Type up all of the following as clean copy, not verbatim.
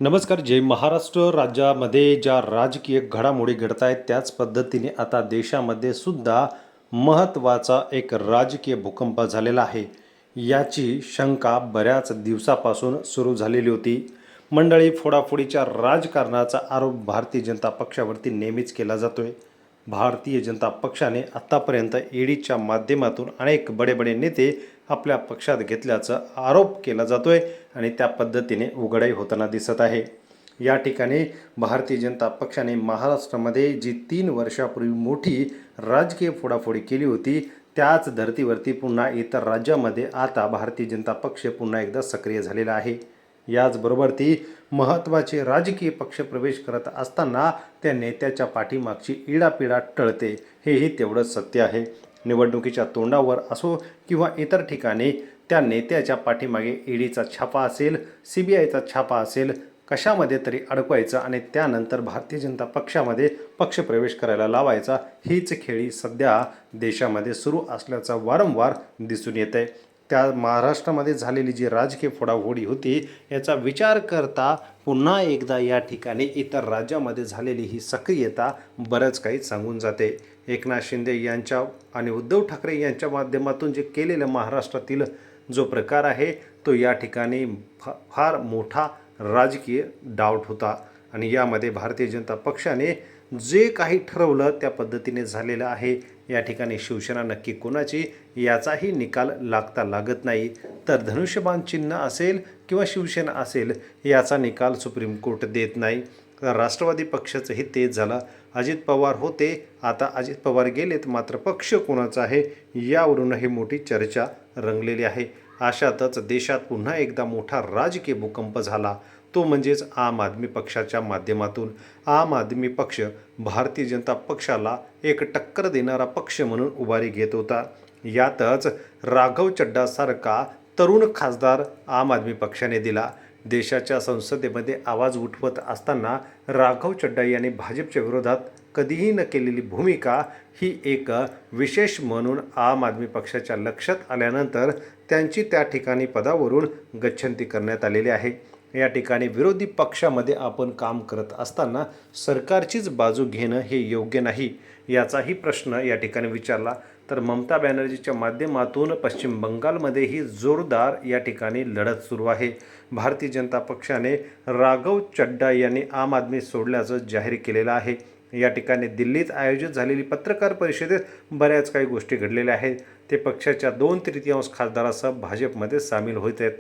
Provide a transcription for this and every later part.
नमस्कार. जय महाराष्ट्र. राज्यामध्ये ज्या राजकीय घडामोडी घडत आहेत त्याच पद्धतीने आता देशामध्ये सुद्धा महत्त्वाचा एक राजकीय भूकंप झालेला आहे. याची शंका बऱ्याच दिवसापासून सुरू झालेली होती. मंडळी, फोडाफोडीच्या राजकारणाचा आरोप भारतीय जनता पक्षावरती नेहमीच केला जातोय. भारतीय जनता पक्षाने आत्तापर्यंत ईडीच्या माध्यमातून अनेक बडे नेते आपल्या पक्षात घेतल्याचा आरोप केला जातोय आणि त्या पद्धतीने उघडही होताना दिसत आहे. या ठिकाणी भारतीय जनता पक्षाने महाराष्ट्रामध्ये जी 3 वर्षापूर्वी मोठी राजकीय फोडाफोडी केली होती त्याच धर्तीवरती पुन्हा इतर राज्यामध्ये आता भारतीय जनता पक्ष पुन्हा एकदा सक्रिय झालेला आहे. याचबरोबर ती महत्त्वाचे राजकीय पक्ष प्रवेश करत असताना त्या नेत्याच्या पाठीमागची इडापिडा टळते, हेही तेवढंच सत्य आहे. निवडणुकीच्या तोंडावर असो किंवा इतर ठिकाणी त्या नेत्याच्या पाठीमागे ईडीचा छापा असेल, CBIचा छापा असेल, कशामध्ये तरी अडकवायचं आणि त्यानंतर भारतीय जनता पक्षामध्ये पक्षप्रवेश करायला लावायचा, हीच खेळी सध्या देशामध्ये सुरू असल्याचं वारंवार दिसून येत आहे. त्या महाराष्ट्रामध्ये झालेली जी राजकीय फोडाफोडी होती याचा विचार करता पुन्हा एकदा या ठिकाणी इतर राज्यामध्ये झालेली ही सक्रियता बरंच काही सांगून जाते. एकनाथ शिंदे यांच्या आणि उद्धव ठाकरे यांच्या माध्यमातून जे केलेलं महाराष्ट्रातील जो प्रकार आहे तो या ठिकाणी फार मोठा राजकीय डाऊट होता आणि यामध्ये भारतीय जनता पक्षाने जे काही ठरवलं त्या पद्धतीने झालेलं आहे. या ठिकाणी शिवसेना नक्की कोणाची याचाही निकाल लागता लागत नाही. तर धनुष्यबाण चिन्ह असेल किंवा शिवसेना असेल याचा निकाल सुप्रीम कोर्ट देत नाही. राष्ट्रवादी पक्षाचंही तेच झालं. अजित पवार होते, आता अजित पवार गेलेत, मात्र पक्ष कोणाचा आहे यावरूनही मोठी चर्चा रंगलेली आहे. अशातच देशात पुन्हा एकदा मोठा राजकीय भूकंप झाला, तो म्हणजेच आम आदमी पक्षाच्या माध्यमातून. आम आदमी पक्ष भारतीय जनता पक्षाला एक टक्कर देणारा पक्ष म्हणून उभारी घेत होता. यातच राघव चड्डासारखा तरुण खासदार आम आदमी पक्षाने दिला. देशाच्या संसदेमध्ये आवाज उठवत असताना राघव चड्डा यांनी भाजपच्या विरोधात कधीही न केलेली भूमिका ही एक विशेष म्हणून आम आदमी पक्षाच्या लक्षात आल्यानंतर त्यांची त्या ठिकाणी पदावरून गच्छंती करण्यात आलेली आहे. या ठिकाणी विरोधी पक्षामध्ये आपण काम करत असताना सरकारचीच बाजू घेणं हे योग्य नाही याचाही प्रश्न या ठिकाणी विचारला. तर ममता बॅनर्जीच्या माध्यमातून पश्चिम बंगालमध्येही जोरदार या ठिकाणी लढत सुरू आहे. भारतीय जनता पक्षाने राघव चड्डा यांनी आम आदमी सोडल्याचं जाहीर केलेलं आहे. या ठिकाणी दिल्लीत आयोजित झालेली पत्रकार परिषदेत बऱ्याच काही गोष्टी घडलेल्या आहेत. ते पक्षाच्या 2/3 खासदारासह भाजपमध्ये सामील होत आहेत.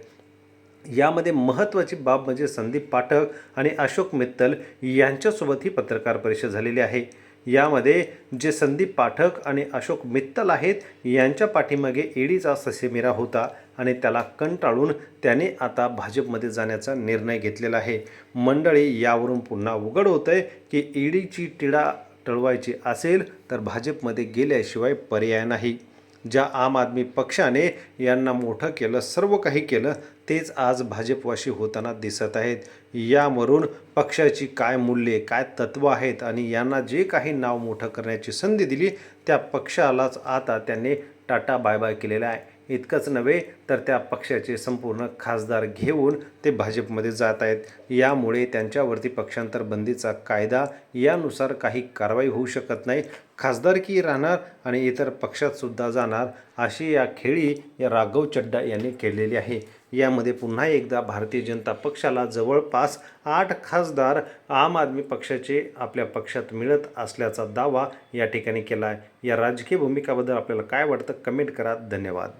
यामध्ये महत्त्वाची बाब म्हणजे संदीप पाठक आणि अशोक मित्तल यांच्यासोबत ही पत्रकार परिषद झालेली आहे. यामध्ये जे संदीप पाठक आणि अशोक मित्तल आहेत यांच्या पाठीमागे ईडीचा ससेमिरा होता आणि त्याला कंटाळून त्याने आता भाजपमध्ये जाण्याचा निर्णय घेतलेला आहे. मंडळी, यावरून पुन्हा उघड होतंय की ईडीची टिडा टळवायची असेल तर भाजपमध्ये गेल्याशिवाय पर्याय नाही. ज्या आम आदमी पक्षाने यांना मोठं केलं, सर्व काही केलं, तेच आज भाजपवाशी होताना दिसत आहेत. यावरून पक्षाची काय मूल्ये, काय तत्त्व आहेत आणि यांना जे काही नाव मोठं करण्याची संधी दिली त्या पक्षालाच आता त्यांनी टाटा बाय बाय केलेला आहे. इतकंच नव्हे तर त्या पक्षाचे संपूर्ण खासदार घेऊन ते भाजपमध्ये जात आहेत. यामुळे त्यांच्यावरती पक्षांतर बंदीचा कायदा यानुसार काही कारवाई होऊ शकत नाही. खासदारकी राहणार आणि इतर पक्षातसुद्धा जाणार, अशी या खेळी या राघव चड्डा यांनी केलेली आहे. यामध्ये पुन्हा एकदा भारतीय जनता पक्षाला जवळपास 8 खासदार आम आदमी पक्षाचे आपल्या पक्षात मिळत असल्याचा दावा या ठिकाणी केला आहे. या राजकीय भूमिकाबद्दल आपल्याला काय वाटतं कमेंट करा. धन्यवाद.